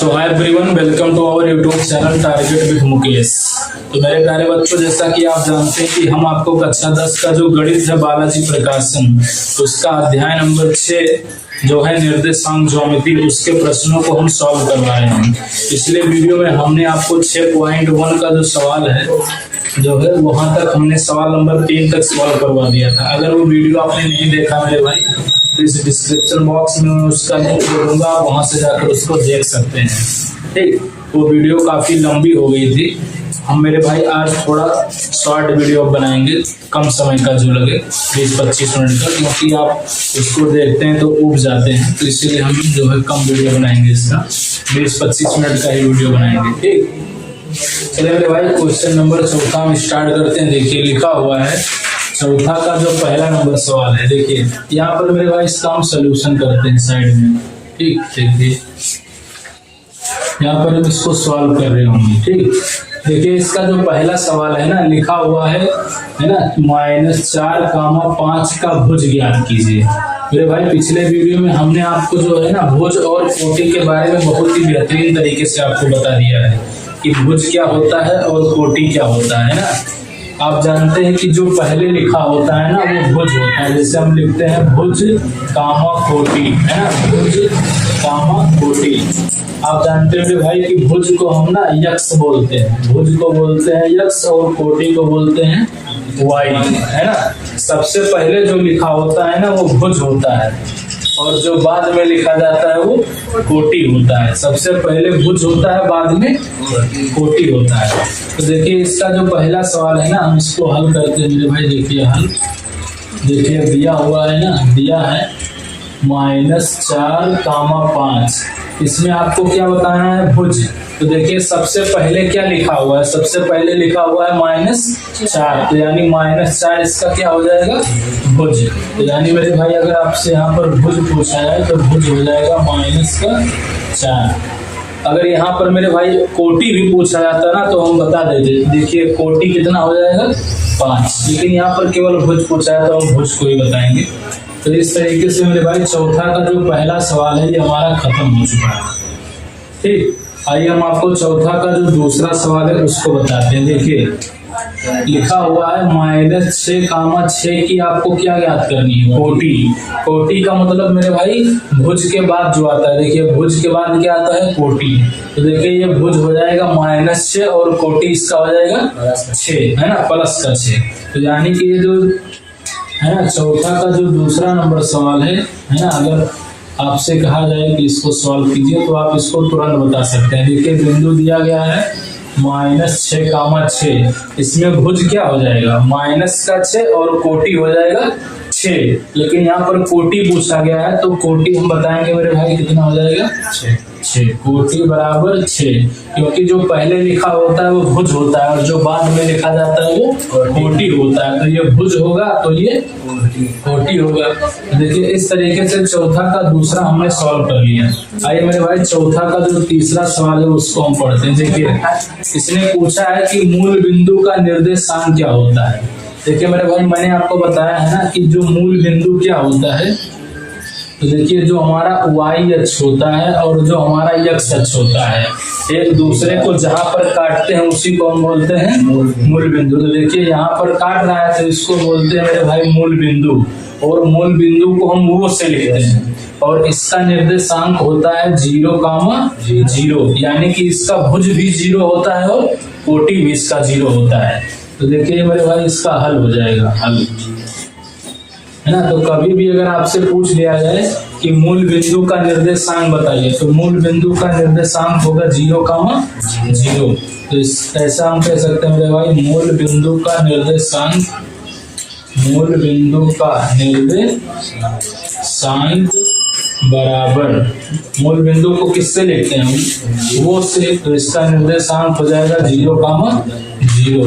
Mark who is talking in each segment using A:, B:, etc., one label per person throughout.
A: So hi everyone, welcome to our YouTube channel target with Mukesh. तो मेरे प्यारे बच्चों, जैसा कि आप जानते हैं कि हम आपको कक्षा 10 का जो गणित है बालाजी प्रकाशन, उसका अध्याय नंबर 6 जो है निर्देशांक ज्योमेट्री, उसके प्रश्नों को हम सॉल्व करवा रहे हैं। पिछले वीडियो में हमने आपको 6.1 का जो सवाल है जो है वहां तक हमने सवाल नंबर 3 तक सॉल्व करवा दिया था। अगर वो वीडियो आपने नहीं देखा मेरे भाई, तो इस डिस्क्रिप्शन बॉक्स में मैं उसका लिंक दे दूंगा, वहां से जाकर उसको देख सकते हैं। ठीक, वो वीडियो काफी लंबी हो गई थी। हम मेरे भाई आज थोड़ा शॉर्ट वीडियो बनाएंगे, कम समय का जो लगे 20-25 मिनट का, क्योंकि आप उसको देखते हैं तो उब जाते हैं, तो इसीलिए हम जो है कम वीडियो बनाएंगे। इसका 20-25 मिनट का ही वीडियो बनाएंगे। ठीक, चलिए मेरे भाई क्वेश्चन नंबर 4 हम स्टार्ट करते हैं। देखिए लिखा हुआ है 4 का जो पहला नंबर सवाल है। देखिए यहाँ पर मेरे भाई इसका हम सोल्यूशन करते हैं साइड में। ठीक, देखिए यहाँ पर हम इसको सॉल्व कर रहे होंगे। ठीक, देखिए इसका जो पहला सवाल है ना, लिखा हुआ है ना, -4, 5 का भुज ज्ञात कीजिए। मेरे भाई पिछले वीडियो में हमने आपको जो है ना भुज और कोटि के बारे में बहुत ही बेहतरीन तरीके से आपको बता दिया है कि भुज क्या होता है और कोटि क्या होता है ना। आप जानते हैं कि जो पहले लिखा होता है ना वो भुज होता है। जैसे हम लिखते हैं भुज कामा कोटि, है ना, भुज कामा कोटि। आप जानते हैं भाई कि भुज को हम ना यक्ष बोलते हैं, भुज को बोलते हैं यक्ष और कोटि को बोलते हैं वाई, है ना। सबसे पहले जो लिखा होता है ना वो भुज होता है और जो बाद में लिखा जाता है वो कोटि होता है। सबसे पहले भुज होता है, बाद में कोटि होता है। तो देखिए इसका जो पहला सवाल है ना, हम इसको हल करते हैं मेरे भाई। देखिए हल, देखिए दिया हुआ है ना, दिया है -4, 5। इसमें आपको क्या बताना है, भुज। तो देखिए सबसे पहले क्या लिखा हुआ है, सबसे पहले लिखा हुआ है -4, तो यानी -4 इसका क्या हो जाएगा, भुज। तो यानी मेरे भाई अगर आपसे यहाँ पर भुज पूछा जाए तो भुज हो जाएगा -4। अगर यहाँ पर मेरे भाई कोटि भी पूछा जाता ना तो हम बता देते। देखिए कोटि कितना हो जाएगा, 5, लेकिन यहाँ पर केवल भुज पूछा है तो हम भुज को ही बताएंगे। तो इस तरीके से मेरे भाई 4 का जो पहला सवाल है ये हमारा खत्म हो चुका है। ठीक, आइए हम आपको 4 का जो दूसरा सवाल है उसको बताते हैं। देखिए लिखा हुआ है -6, 6 की आपको क्या याद करनी है, कोटि। कोटि का मतलब मेरे भाई भुज के बाद जो आता है। देखिए भुज के बाद क्या आता है, कोटि। तो देखिए ये भुज हो जाएगा -6 और कोटि इसका हो जाएगा 6, है ना, +6। तो यानी कि ये जो है ना 4 का जो दूसरा नंबर सवाल है ना, अगर आपसे कहा जाए कि इसको सॉल्व कीजिए तो आप इसको तुरंत बता सकते हैं। देखिए बिंदु दिया गया है -6, 6। इसमें भुज क्या हो जाएगा, -6 और कोटि हो जाएगा 6, लेकिन यहाँ पर कोटि पूछा गया है तो कोटि हम बताएंगे मेरे भाई कितना हो जाएगा, 6। कोटि बराबर 6, क्योंकि जो पहले लिखा होता है वो भुज होता है और जो बाद में लिखा जाता है वो कोटि होता है। तो ये भुज होगा तो ये कोटि होगा। देखिए इस तरीके से 4 का दूसरा हमने सॉल्व कर लिया। आइए मेरे भाई 4 का जो तीसरा सवाल है उसको हम पढ़ते हैं। देखिए इसने पूछा है कि मूल बिंदु का निर्देशांक क्या होता है। देखिए मेरे भाई मैंने आपको बताया है ना कि जो मूल बिंदु क्या होता है। तो देखिए जो हमारा y अक्ष होता है और जो हमारा x अक्ष होता है, एक दूसरे को जहां पर काटते हैं उसी को हम बोलते हैं मूल बिंदु। तो देखिए यहाँ पर काट रहा है तो इसको बोलते हैं मेरे भाई मूल बिंदु, और मूल बिंदु को हम वो से लिखते हैं और इसका निर्देशांक होता है 0, यानी कि इसका भुज भी 0 होता है और कोटि भी इसका 0 होता है। तो देखिए मेरे भाई इसका हल हो जाएगा, हल, है ना। तो कभी भी अगर आपसे पूछ लिया जाए कि मूल बिंदु का निर्देशांक बताइए तो मूल बिंदु का निर्देशांक होगा 0, तो ऐसा हम कह सकते हैं मेरे भाई मूल बिंदु का निर्देशांक, मूल बिंदु का निर्देशांक बराबर मूल बिंदु को किससे लिखते हैं, वो से। तो इसका निर्देशांक हो जाएगा 0,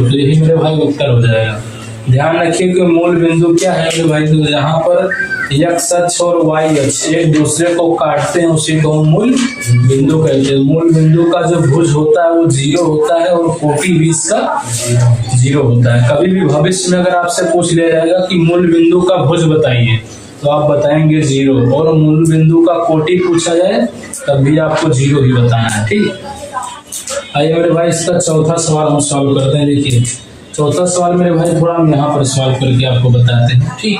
A: तो यही मेरे भाई उत्तर हो जाएगा। ध्यान रखिए कि मूल बिंदु क्या है मेरे भाई, तो यहाँ पर x अक्ष और y अक्ष एक दूसरे को काटते हैं उसी को हम मूल बिंदु कहते हैं। मूल बिंदु का जो भुज होता है वो 0 होता है और कोटि भी इसका 0 होता है। कभी भी भविष्य में अगर आपसे पूछ लिया जाएगा कि मूल बिंदु का भुज बताइए तो आप बताएंगे 0, और मूल बिंदु का कोटि पूछा जाए तब भी आपको 0 ही बताना है। ठीक, आइए मेरे भाई इसका चौथा सवाल हम सॉल्व करते हैं। देखिए चौथा सवाल मेरे भाई थोड़ा हम यहाँ पर सॉल्व करके आपको बताते हैं। ठीक,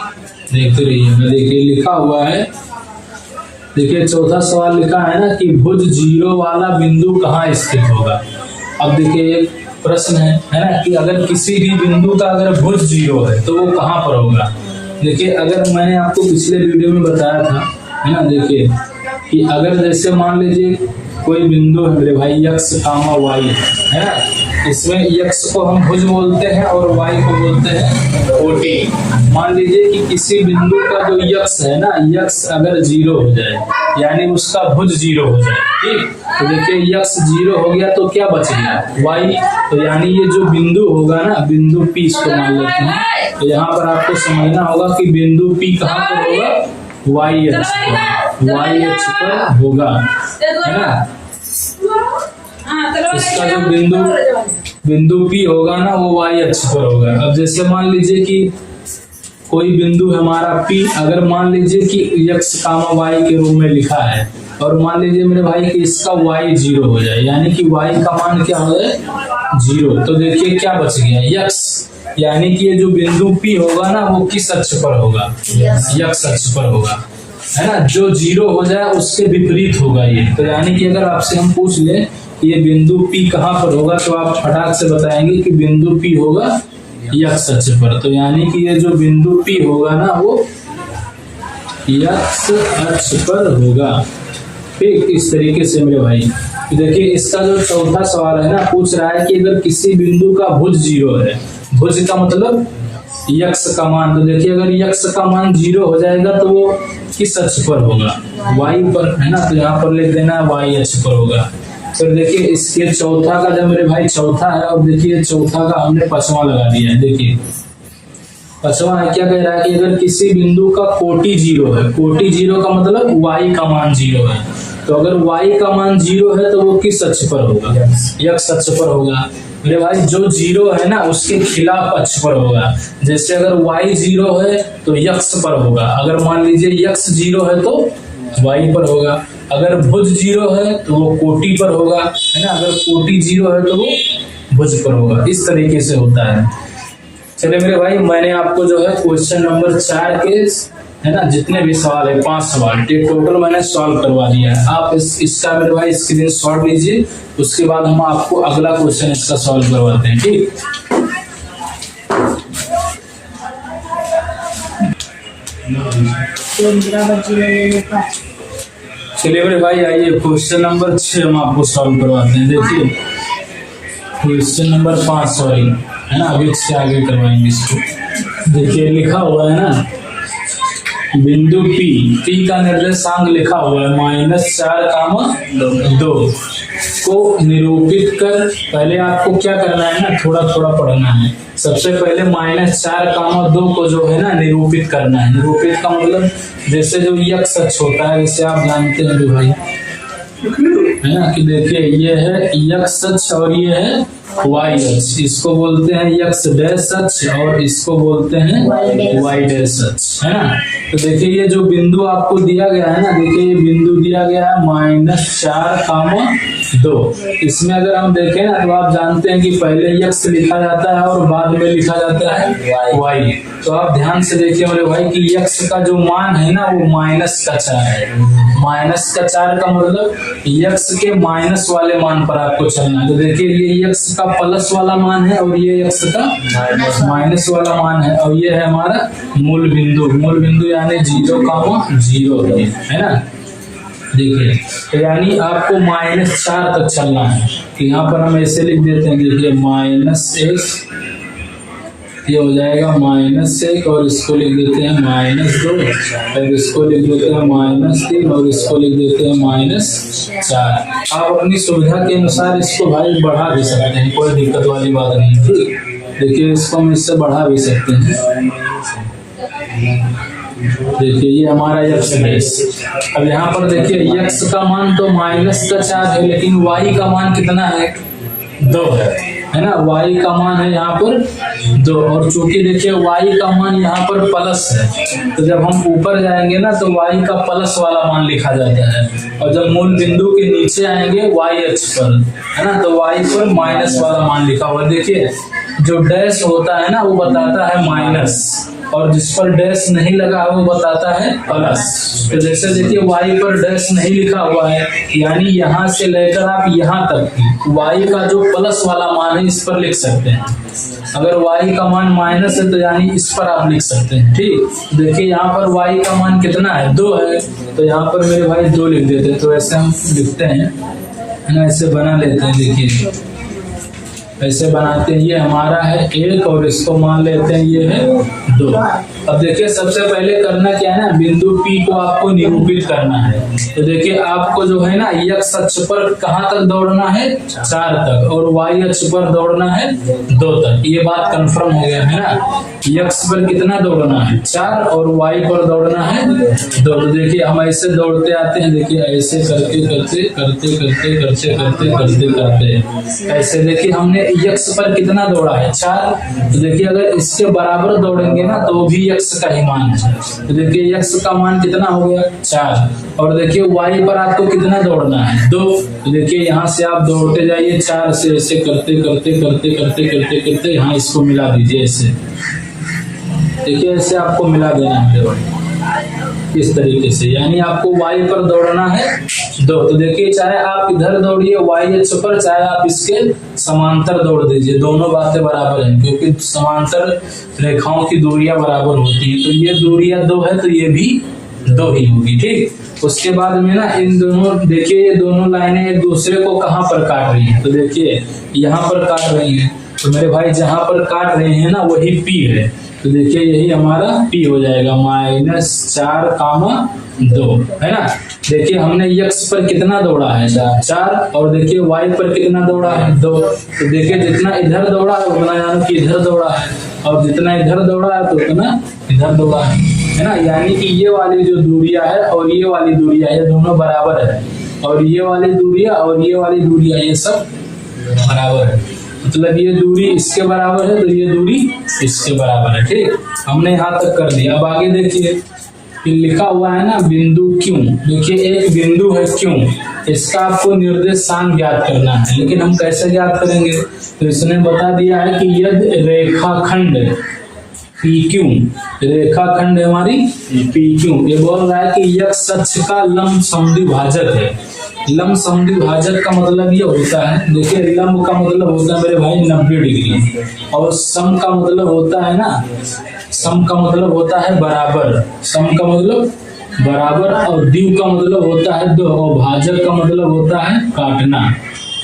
A: देखते रहिएगा। देखिए लिखा हुआ है, देखिए चौथा सवाल लिखा है ना कि भुज 0 वाला बिंदु कहाँ स्थित होगा। अब देखिए एक प्रश्न है ना कि अगर किसी भी बिंदु का अगर भुज 0 है तो वो कहाँ पर होगा। देखिए अगर मैंने आपको पिछले वीडियो में बताया था, है ना, देखिए कि अगर जैसे मान लीजिए कोई बिंदु है मेरे भाई x, y, है ना, इसमें x को हम भुज बोलते हैं और y को बोलते हैं कोटि। मान लीजिए कि किसी बिंदु का जो x है ना, x अगर 0 हो जाए यानी उसका भुज 0 हो जाए। ठीक, तो देखिए x 0 हो गया तो क्या बच गया y, तो यानी ये जो बिंदु होगा ना, बिंदु P इसको मान लेते हैं। तो यहाँ पर आपको समझना होगा कि बिंदु P कहाँ पर होगा, y अक्ष पर होगा, है ना। इसका जो बिंदु P होगा ना वो y अक्ष पर होगा। अब जैसे मान लीजिए कि कोई बिंदु हमारा P, अगर मान लीजिए कि x, y के रूप में लिखा है, और मान लीजिए मेरे भाई कि इसका y 0 हो जाए यानी कि y का मान क्या हो जाए 0, तो देखिए क्या बच गया x, यानी कि ये जो बिंदु P होगा ना वो किस अक्ष पर होगा, x अक्ष पर होगा, है ना। जो 0 हो जाए उसके विपरीत होगा ये। तो यानी कि अगर आपसे हम पूछ ले कि ये बिंदु P कहाँ पर होगा तो आप फटाक से बताएंगे कि बिंदु P होगा x अक्ष पर। तो यानी कि ये जो बिंदु P होगा ना वो x अक्ष पर होगा। ठीक, इस तरीके से मेरे भाई देखिए इसका जो चौथा सवाल है ना, पूछ रहा है कि अगर किसी बिंदु का भुज 0 है, भुज का मतलब x का मान, तो देखिए अगर x का मान 0 हो जाएगा तो वो किस अक्ष पर होगा, y पर, है ना। तो यहाँ पर लिख देना y अक्ष पर होगा। फिर देखिए इसके चौथा का जब मेरे भाई चौथा है, और देखिए चौथा का हमने पांचवा लगा दिया है। देखिए पांचवा है, क्या कह रहा है कि अगर किसी बिंदु का कोटि 0 है, कोटि 0 का मतलब y का मान 0 है, तो अगर y का मान 0 है तो वो किस अक्ष पर होगा, x अक्ष पर होगा। मेरे भाई जो 0 है ना उसके खिलाफ अक्ष पर होगा। जैसे अगर y 0 है तो x पर होगा, अगर मान लीजिए x 0 है तो y पर होगा, अगर भुज 0 है तो वो कोटि पर होगा, है ना, अगर कोटि 0 है तो वो भुज पर होगा। इस तरीके से होता है। चलिए मेरे भाई मैंने आपको जो है क्वेश्चन नंबर 4 के, है ना, जितने भी सवाल है 5 सवाल टोटल मैंने सॉल्व करवा दिया है। आप इसका मेरे भाई स्क्रीन शॉट लीजिए, उसके बाद हम आपको अगला क्वेश्चन इसका सॉल्व करवाते हैं। ठीक, चलिए मेरे भाई आइए क्वेश्चन नंबर 6 हम आपको सॉल्व करवाते हैं। देखिए क्वेश्चन नंबर 5 सॉरी, है ना, अभी से आगे करवाएंगे इसको। देखिए लिखा हुआ है ना बिंदु P का निर्देशांक लिखा हुआ है -4, 2 को निरूपित कर। पहले आपको क्या करना है ना, थोड़ा थोड़ा पढ़ना है। सबसे पहले -4, 2 को जो है ना निरूपित करना है। निरूपित का मतलब जैसे जो x अक्ष होता है, जैसे आप जानते हैं भाई, है ना, कि देखिए ये है x अक्ष और ये है y अक्ष। इसको बोलते हैं x डैश अक्ष और इसको बोलते हैं y डैश अक्ष, है ना। तो देखिए ये जो बिंदु आपको दिया गया है ना, देखिए ये बिंदु दिया गया है -4, 2। इसमें अगर हम देखें ना तो आप जानते हैं कि पहले x लिखा जाता है और बाद में लिखा जाता है y। तो आप ध्यान से देखिए मेरे भाई कि x का जो मान है ना वो -4 है। -4 का मतलब x के माइनस वाले मान पर आपको चलना है। तो देखिए ये x का प्लस वाला मान है और ये x का माइनस वाला मान है, और ये है हमारा मूल बिंदु यानी 0, है ना। देखिए तो यानी आपको -4 तक चलना है। तो यहाँ पर हम ऐसे लिख देते हैं, देखिए -1, ये हो जाएगा -1 और इसको लिख देते हैं -2, और इसको लिख देते हैं -3 और इसको लिख देते हैं -4। आप अपनी सुविधा के अनुसार इसको भाई बढ़ा भी सकते हैं, कोई दिक्कत वाली बात नहीं। देखिए इसको हम इससे बढ़ा भी सकते हैं। देखिए ये हमारा x है। अब यहाँ पर देखिए x का मान तो -4 है, लेकिन y का मान कितना है 2 है। है ना, y का मान है यहाँ पर 2, और चूंकि देखिए y का मान यहाँ पर प्लस है, तो जब हम ऊपर जाएंगे ना तो y का प्लस वाला मान लिखा जाता है, और जब मूल बिंदु के नीचे आएंगे y अक्ष पर, है ना, तो y पर माइनस वाला मान लिखा हुआ। देखिए जो डैश होता है ना वो बताता है माइनस, और जिस पर डैश नहीं लगा वो बताता है प्लस। तो जैसे देखिए y पर डैश नहीं लिखा हुआ है, यानी यहाँ से लेकर आप यहाँ तक y का जो प्लस वाला मान है इस पर लिख सकते हैं। अगर y का मान माइनस है तो यानी इस पर आप लिख सकते हैं। ठीक, देखिए यहाँ पर y का मान कितना है, 2 है, तो यहाँ पर मेरे भाई 2 लिख देते हैं। तो ऐसे हम लिखते हैं, है ना, ऐसे बना लेते हैं। देखिए ऐसे बनाते हैं, ये हमारा है 1 और इसको मान लेते हैं ये है 2। अब देखिए सबसे पहले करना क्या है ना, बिंदु P को आपको निरूपित करना है। तो देखिए आपको जो है ना x अक्ष पर कहाँ तक दौड़ना है, 4 तक, और y अक्ष पर दौड़ना है 2 तक। ये बात कंफर्म हो गया है ना, x पर कितना दौड़ना है 4 और y पर दौड़ना है 2। तो देखिए हम ऐसे दौड़ते आते हैं, देखिए ऐसे करते करते करते करते करते करते करते करते ऐसे। देखिए हमने x पर कितना दौड़ा है 4, तो देखिए अगर इसके बराबर दौड़ेंगे ना तो भी x का ही मान है। तो देखिए x का मान कितना हो गया 4, और देखिए y पर आपको कितना दौड़ना है 2। तो देखिए यहाँ से आप दौड़ते जाइए 4 से ऐसे करते करते करते करते करते करते यहाँ इसको मिला दीजिए ऐसे। देखिए ऐसे आपको मिला देना है इस तरीके से, यानी आपको y पर दौड़ना है 2। तो देखिए चाहे आप इधर दौड़िए y अक्ष पर, चाहे आप इसके समांतर दौड़ दीजिए, दोनों बातें बराबर हैं, क्योंकि समांतर रेखाओं की दूरियां बराबर होती है। तो ये दूरियां 2 है तो ये भी 2 ही होगी। ठीक, उसके बाद में ना इन दोनों, देखिए ये दोनों लाइनें एक दूसरे को कहाँ पर काट रही है, तो देखिए यहाँ पर काट रही है। तो मेरे भाई जहां पर काट रहे हैं ना वही P है, तो देखिए यही हमारा P हो जाएगा -4,2, है ना। देखिए हमने x पर कितना दौड़ा है 4, और देखिए y पर कितना दौड़ा है 2। तो देखिए जितना इधर दौड़ा है उतना यानी कि इधर दौड़ा है, और जितना इधर दौड़ा है तो उतना इधर दौड़ा है ना। यानी कि ये वाली जो दूरिया है और ये वाली दूरिया है, ये दोनों बराबर है, और ये वाली दूरिया और ये वाली दूरिया ये सब बराबर है। मतलब ये दूरी इसके बराबर है तो ये दूरी इसके बराबर है। ठीक, हमने यहाँ तक कर दिया। अब आगे देखिए लिखा हुआ है ना बिंदु Q। देखिए एक बिंदु है Q, इसका आपको निर्देशांक ज्ञात करना है, लेकिन हम कैसे ज्ञात करेंगे, तो इसने बता दिया है कि यदि रेखाखंड PQ, रेखाखंड है हमारी PQ, ये बोल रहा है कि x अक्ष का लंब समद्विभाजक है। लंब समद्विभाजक का मतलब ये होता है, देखिए लंब का मतलब होता है मेरे भाई 90 डिग्री, और सम का मतलब होता है ना, सम का मतलब होता है बराबर, सम का मतलब बराबर, और द्विव का मतलब होता है 2, और भाजक का मतलब होता है काटना।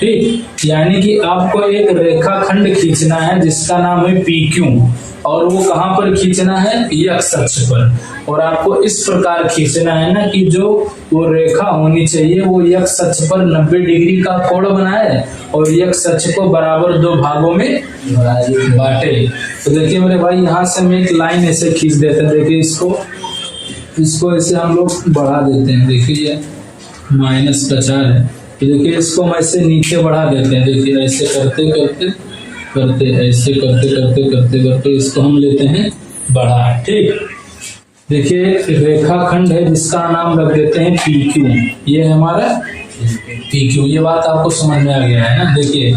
A: ठीक, यानी कि आपको एक रेखाखंड खींचना है जिसका नाम है PQ, और वो कहाँ पर खींचना है x अक्ष पर, और आपको इस प्रकार खींचना है ना कि जो वो रेखा होनी चाहिए वो x अक्ष पर 90 डिग्री का कोण बनाए और x अक्ष को बराबर 2 भागों में बांटे। तो देखिए मेरे भाई यहाँ से हम एक लाइन ऐसे खींच देते हैं। देखिए इसको ऐसे हम लोग बढ़ा देते हैं। देखिए ये -4 है, तो देखिए इसको हम ऐसे नीचे बढ़ा देते हैं। देखिए ऐसे करते करते करते ऐसे करते करते करते करते इसको हम लेते हैं बढ़ा। ठीक, देखिए रेखाखंड है जिसका नाम रख देते हैं PQ, ये है हमारा PQ। ये बात आपको समझ में आ गया है ना। देखिए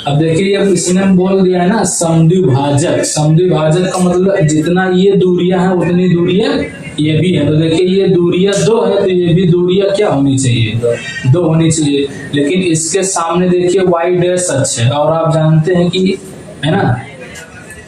A: अब देखिए अब इसने बोल दिया है ना समद्विभाजक। समद्विभाजक का मतलब जितना ये दूरियां हैं उतनी दूरियां ये भी है। तो देखिए ये दूरियां 2 है तो ये भी दूरियां क्या होनी चाहिए 2 होनी चाहिए, लेकिन इसके सामने देखिए y डैश अक्ष है, और आप जानते हैं कि है ना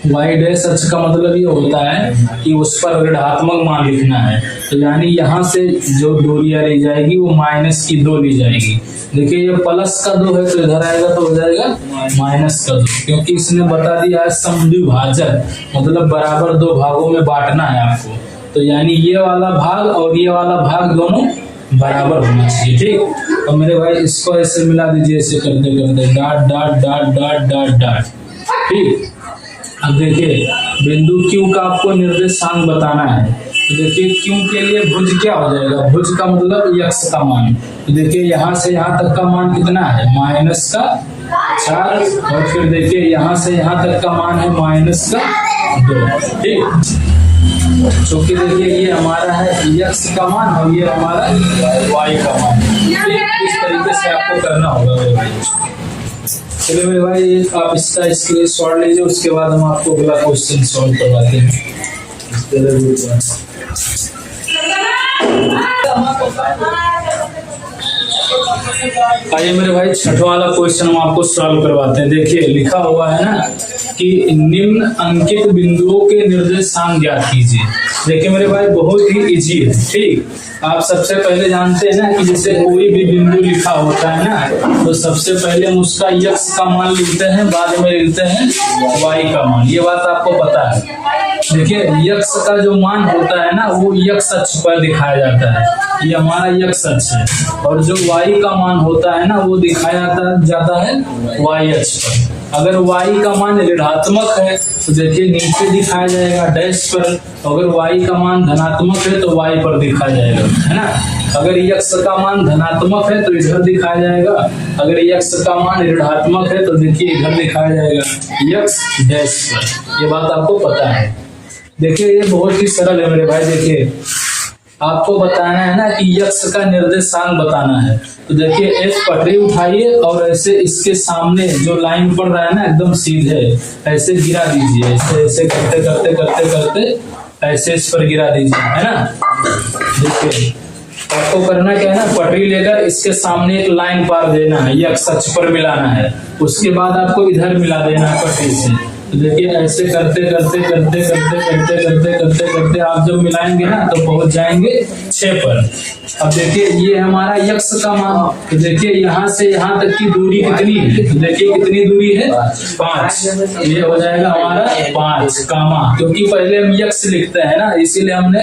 A: y डैश अक्ष का मतलब ये होता है कि उस पर ऋणात्मक मान लिखना है। तो यानी यहाँ से जो दूरियां ली जाएगी वो -2 ली जाएगी। देखिए ये +2 है तो इधर आएगा तो हो जाएगा -2, क्योंकि इसने बता दिया है समद्विभाजक मतलब बराबर 2 भागों में बांटना है आपको। तो यानी ये वाला भाग और ये वाला भाग दोनों बराबर होना चाहिए। ठीक, और मेरे भाई इसको ऐसे मिला दीजिए, ऐसे करते करते dot dot dot dot dot dot. ठीक, अब देखिए बिंदु Q का आपको निर्देशांक बताना है। तो देखिए Q के लिए भुज क्या हो जाएगा, भुज का मतलब x का मान। तो देखिए यहाँ से यहाँ तक का मान कितना है 4 और फिर देखिए यहाँ से यहाँ तक का मान है -2। ठीक, क्योंकि देखिए ये हमारा है x का मान और ये हमारा y का मान। इस तरीके से आपको करना होगा मेरे भाई। चलिए मेरे भाई आप इसका स्क्रीनशॉट लीजिए, उसके बाद हम आपको अगला क्वेश्चन सॉल्व करवाते हैं। आइए मेरे भाई छठवां वाला क्वेश्चन हम आपको सॉल्व करवाते हैं। देखिए लिखा हुआ है ना कि निम्न अंकित बिंदुओं के निर्देशांक ज्ञात कीजिए। देखिए मेरे भाई बहुत ही इजी है। ठीक, आप सबसे पहले जानते हैं ना कि जैसे कोई भी बिंदु लिखा होता है ना तो सबसे पहले हम उसका x का मान लिखते हैं, बाद में लिखते हैं y का मान। ये बात आपको पता है। देखिए x का जो मान होता है ना वो x अक्ष पर दिखाया जाता है, ये हमारा x अक्ष है, और जो y का मान होता है ना वो दिखाया जाता है y अक्ष पर। अगर y का मान ऋणात्मक है तो देखिए नीचे दिखाया जाएगा डैश पर, अगर y का मान धनात्मक है तो y पर दिखाया जाएगा, है ना। अगर x का मान धनात्मक है तो इधर दिखाया जाएगा, अगर x का मान ऋणात्मक है तो देखिए इधर दिखाया जाएगा x डैश पर। ये बात आपको पता है। देखिए ये बहुत ही सरल है मेरे भाई। देखिए आपको बताना है ना कि x का निर्देशांक बताना है, तो देखिए एक पटरी उठाइए और ऐसे इसके सामने जो लाइन पड़ रहा है ना एकदम सीधे ऐसे गिरा दीजिए, ऐसे ऐसे करते करते करते करते ऐसे इस पर गिरा दीजिए, है ना। देखिए आपको करना क्या है ना, पटरी लेकर इसके सामने एक लाइन पार देना है, x अक्ष पर मिलाना है, उसके बाद आपको इधर मिला देना है पटरी से। तो देखिए ऐसे करते करते करते करते करते करते करते करते आप जब मिलाएंगे ना तो पहुंच जाएंगे 6 पर। अब देखिए ये हमारा x का मान, तो देखिए यहाँ से यहाँ तक की दूरी कितनी है, तो देखिए कितनी दूरी है 5, ये हो जाएगा हमारा 5 कामा, क्योंकि पहले हम x लिखते हैं ना इसीलिए हमने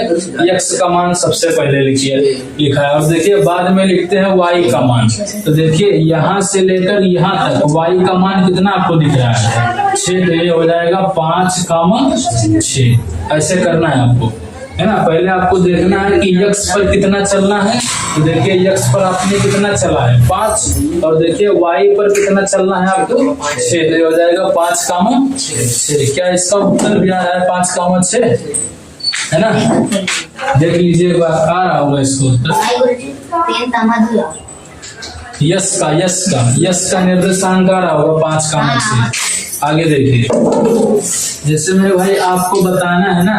A: x का मान सबसे पहले लिखा है। और देखिए बाद में लिखते हैं y का मान, तो देखिए यहाँ से लेकर यहाँ तक y का मान कितना आपको दिख रहा है 6, तो ये हो जाएगा 5 कामा 6। ऐसे करना है आपको, है ना। पहले आपको देखना है कि x पर कितना चलना है, तो देखिए x पर आपने कितना चला है 5, और देखिए y पर कितना चलना है आपको 6, तो हो जाएगा 5 कामा 6। क्या इसका उत्तर भी आ रहा है 5 कामा 6, है ना। देख लीजिए आ रहा होगा इसको उत्तर। यस का निर्देशांक आ रहा होगा 5 कामा 6। आगे देखिए जैसे मेरे भाई आपको बताना है ना,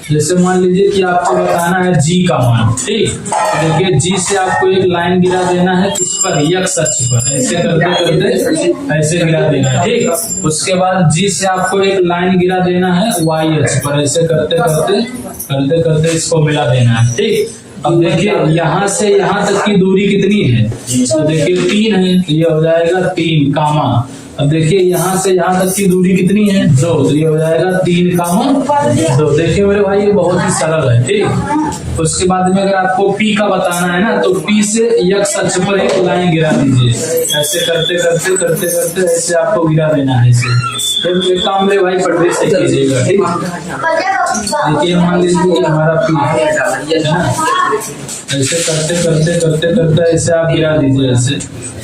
A: जैसे मान लीजिए कि आपको बताना है g का मान। ठीक, देखिए g से आपको एक लाइन गिरा देना है इस पर x अक्ष पर, ऐसे करते करते ऐसे गिरा देना है। ठीक, उसके बाद g से आपको एक लाइन गिरा देना है y अक्ष पर, ऐसे करते करते करते करते इसको मिला देना है। ठीक, अब देखिए यहाँ से यहाँ तक की दूरी कितनी है, तो देखिए 3 है, ये हो जाएगा 3 कामा। अब देखिए यहाँ से यहाँ तक की दूरी कितनी है 2, तो ये हो जाएगा 3 कामा 2। देखिए मेरे भाई ये बहुत ही सरल है। ठीक, उसके बाद में अगर आपको P का बताना है ना तो P से x अक्ष पर एक लाइन गिरा दीजिए, ऐसे करते करते करते करते ऐसे आपको गिरा देना है ऐसे। फिर एक काम मेरे भाई पटरी से कीजिएगा। ठीक, देखिए मान लीजिए कि हमारा P है ना, ऐसे करते करते करते करते ऐसे आप गिरा दीजिए ऐसे,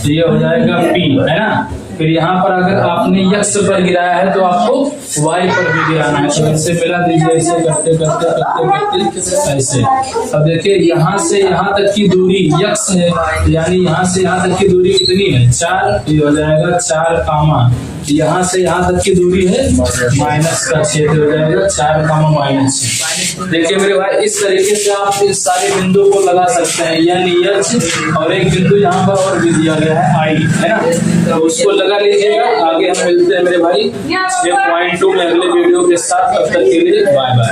A: तो ये हो जाएगा P, है ना। फिर यहाँ पर अगर आपने x पर गिराया है तो आपको y पर भी गिराना है, तो ऐसे मिला दीजिए, ऐसे करते करते करते करते ऐसे। अब देखिए यहाँ से यहाँ तक की दूरी x है, यानी यहाँ से यहाँ तक की दूरी कितनी है 4, ये हो जाएगा 4 कामा, यहाँ से यहाँ तक की दूरी है -6, हो जाएगा 4 कामा -6। देखिए मेरे भाई इस तरीके से आप इस सारे बिंदु को लगा सकते हैं, यानी h और एक बिंदु यहाँ पर और भी दिया गया है I, है ना, तो उसको लगा लीजिएगा। आगे हम मिलते हैं मेरे भाई 6.2 में अगले वीडियो के साथ। तब तक के लिए बाय बाय।